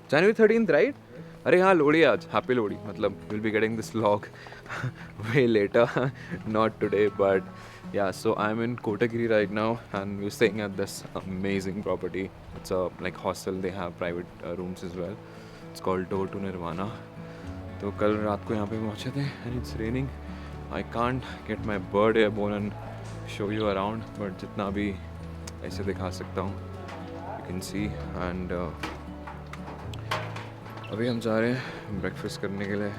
January 13th, right? अरे हाँ लोहड़ी आज, हैप्पी लोहड़ी. मतलब you'll be getting this vlog way later, not today, but yeah. So I'm in Kotagiri right now, and we're staying at this amazing property. It's a like hostel. They have private rooms as well. It's called Door to Nirvana. तो कल रात को यहाँ पे पहुँचे थे, and it's raining. I can't get my bird airborne and show you around, but जितना भी ऐसे दिखा सकता हूँ, you can see. And अभी हम जा रहे हैं ब्रेकफास्ट करने के लिए.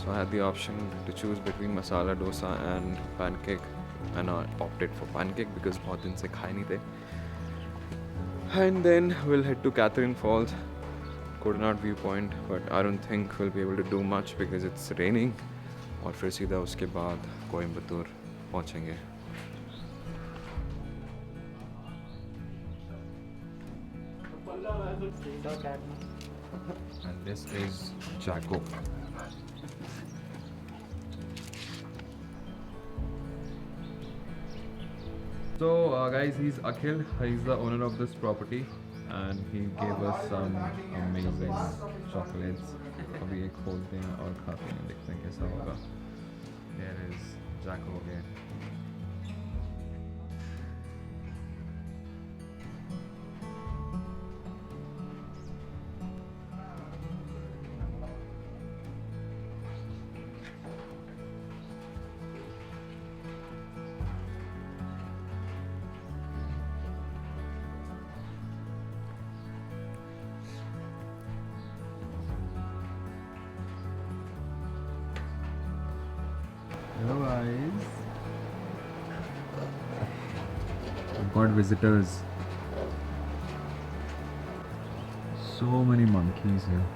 So I had the option to choose between masala dosa and pancake, and I opted for pancake because बहुत दिन से खाए नहीं थे. And then we'll head to Catherine Falls, Coordinate Viewpoint, but I don't think we'll be able to do much because it's raining. और फिर सीधा उसके बाद कोयम्बतूर पहुँचेंगे. And this is Jaco. So guys, he's Akhil. He's the owner of this property, and he gave us some amazing chocolates. अभी एक खोलते हैं और खाते हैं, देखते हैं कैसा होगा. Here is Jaco again. Hello guys. I've got visitors. So many monkeys here.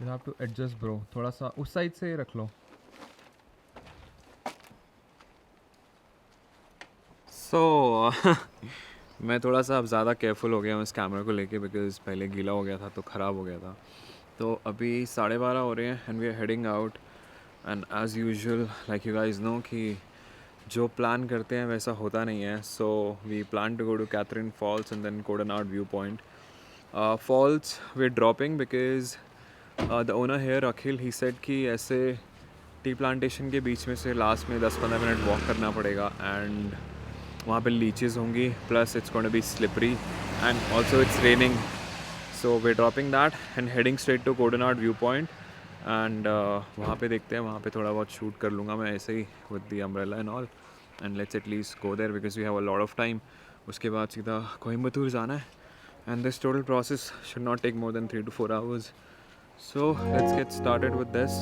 You have to adjust bro. थोड़ा सा उस साइड से रख लो. So मैं थोड़ा सा अब ज़्यादा केयरफुल हो गया हूँ इस कैमरा को लेके, बिकॉज पहले गीला हो गया था तो ख़राब हो गया था. तो अभी 12:30 हो रहे हैं and we are heading out. And as usual like you guys know कि जो प्लान करते हैं वैसा होता नहीं है. So we plan to go to Catherine falls and then Kodanad view point. Falls we are dropping because the owner here Akhil he said कि ऐसे टी प्लांटेशन के बीच में से लास्ट में 10-15 मिनट वॉक करना पड़ेगा, एंड वहाँ पे लीचेस होंगी, plus it's going to be slippery and also it's raining. So we dropping that and heading straight to Kodanad view point. And वहाँ पे देखते हैं, वहाँ पे थोड़ा बहुत शूट कर लूँगा मैं ऐसे ही with the umbrella and all. And let's at least go there because we have a lot of time. उसके बाद सीधा कोयम्बतूर जाना है, and this total process should not take more than 3 to 4 hours. So let's get started with this.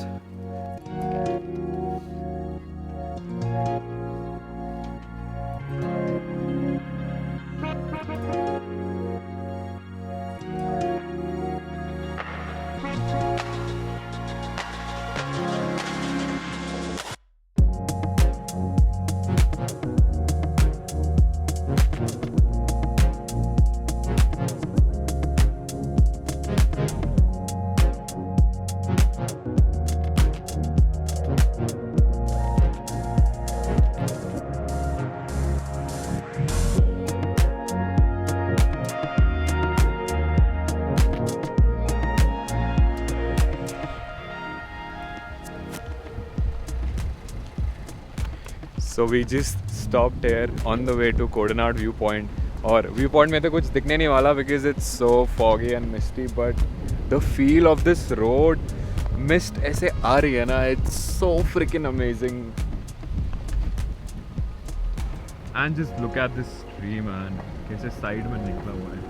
So we just stopped here on the way to Codenard viewpoint. और viewpoint में तो कुछ दिखने नहीं वाला because it's so foggy and misty, but the feel of this road, mist ऐसे आ रही है ना, it's so freaking amazing. And just look at this tree, man. कैसे side में निकला हुआ है.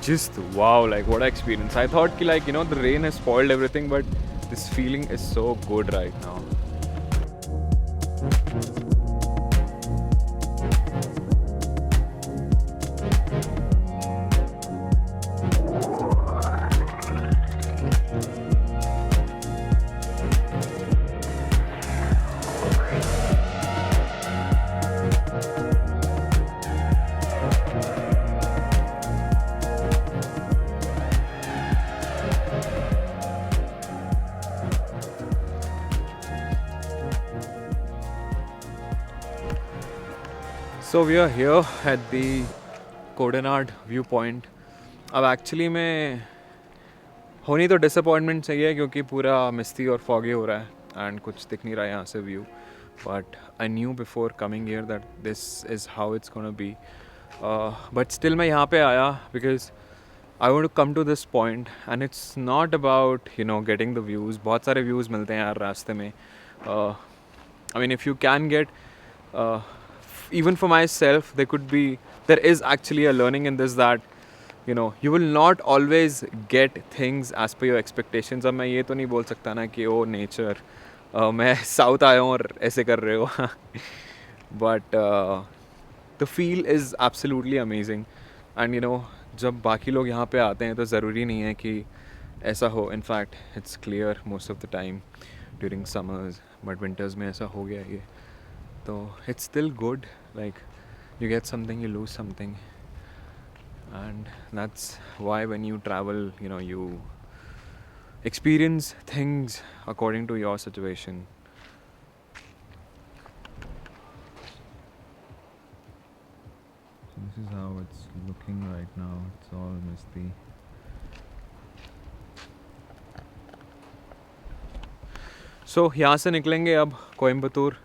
Just wow, like what an experience. I thought ki, like, you know, the rain has spoiled everything, but this feeling is so good right now. So we are here at the Codenard viewpoint. अब actually में होनी तो disappointment चाहिए क्योंकि पूरा मिस्टी और foggy हो रहा है एंड कुछ दिख नहीं रहा है यहाँ से view. But I knew before coming here that this is how it's gonna be. But still मैं यहाँ पे आया because I want to come to this point and it's not about you know getting the views. बहुत सारे views मिलते हैं यार रास्ते में. I mean if you can get even for myself there is actually a learning in this that you know you will not always get things as per your expectations. अब मैं ये तो नहीं बोल सकता ना कि ओ नेचर मैं साउथ आया हूँ और ऐसे कर रहे हो. But the feel is absolutely amazing and you know जब बाकी लोग यहाँ पे आते हैं तो ज़रूरी नहीं है कि ऐसा हो. In fact it's clear most of the time during summers, but winters में ऐसा हो गया ये. So it's still good, like you get something, you lose something, and that's why when you travel, you know, you experience things according to your situation. So this is how it's looking right now. It's all misty. So यहाँ से निकलेंगे अब Coimbatore.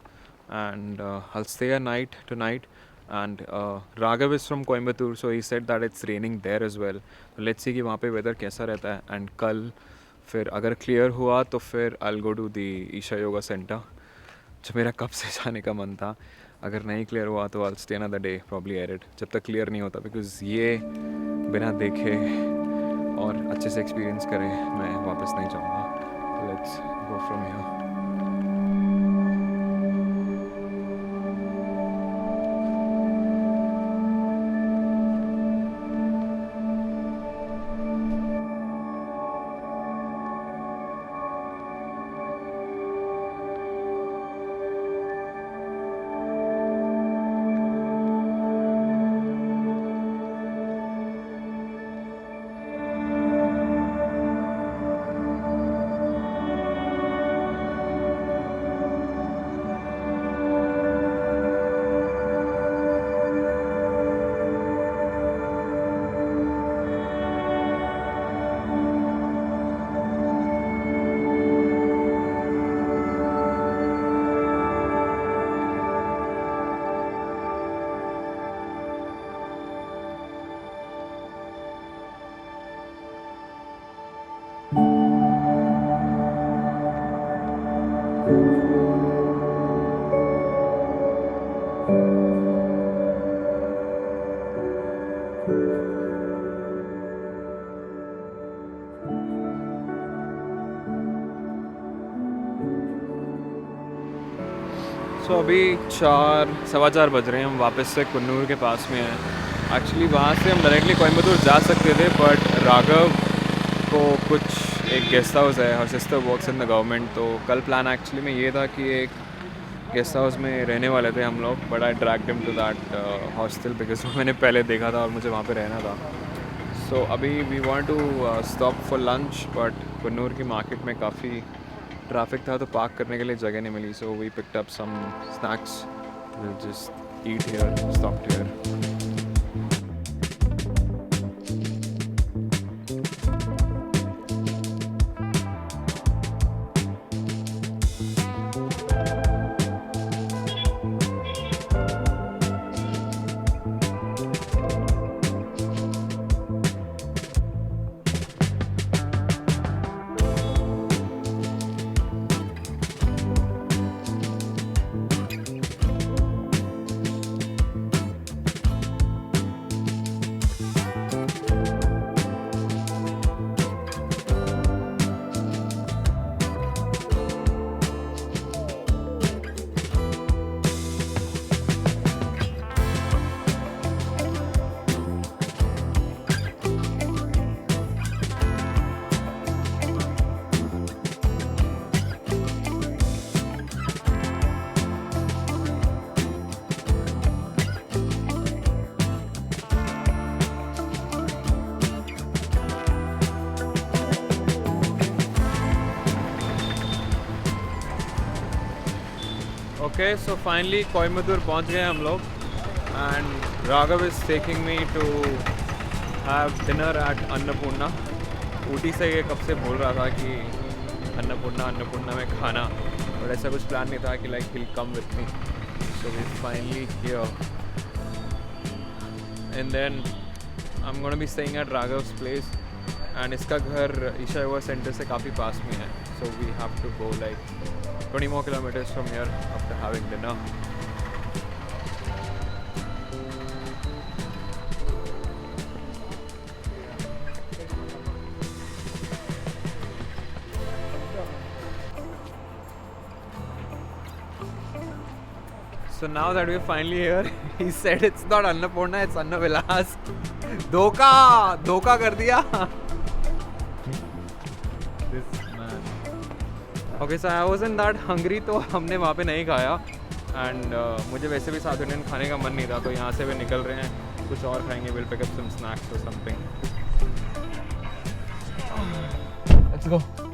And I'll stay a night tonight, and Raghav is from Coimbatore, so he said that it's raining there as well. So let's see कि वहाँ पे weather कैसा रहता है. And कल फिर अगर clear हुआ तो फिर I'll go to the Isha Yoga Center, जो मेरा कब से जाने का मन था. अगर नहीं clear हुआ तो I'll stay another day, probably at it, जब तक clear नहीं होता, because ये बिना देखे और अच्छे से experience करे मैं वापस नहीं जाऊँगा. So let's go from here. सो अभी 4-4:15 बज रहे हैं. हम वापस से कुन्नूर के पास में हैं. एक्चुअली वहाँ से हम डायरेक्टली कोयम्बतूर जा सकते थे, बट राघव को कुछ एक गेस्ट हाउस है, her sister works in the government. तो कल प्लान एक्चुअली में ये था कि एक गेस्ट हाउस में रहने वाले थे हम लोग, but I dragged him to that hostel because मैंने पहले देखा था और मुझे वहाँ पे रहना था. सो अभी we want to stop for lunch, but Coonoor की मार्केट में काफ़ी ट्रैफिक था तो पार्क करने के लिए जगह नहीं मिली. So we picked up some snacks, will just eat here, stop here. Okay so finally Coimbatore पहुंच गए हम लोग and Raghav is taking me to have dinner at Annapurna. Ooty से ये कब से बोल रहा था कि अन्नपूर्णा में खाना, और ऐसा कुछ प्लान नहीं था कि like he'll come with me. So we finally here and then I'm gonna be staying at Raghav's place and इसका घर ईशा योगा सेंटर से काफ़ी पास में है, so we have to go like 20 more kilometers from here after having dinner. So now that we're finally here, he said it's not Annapurna, it's Annavilas. धोखा कर दिया. This man. Okay, so I wasn't that hungry, तो हमने वहाँ पे नहीं खाया. And मुझे वैसे भी साउथ इंडियन खाने का मन नहीं था, तो यहाँ से भी निकल रहे हैं, कुछ और खाएंगे. We'll pick up some snacks or something. Let's go.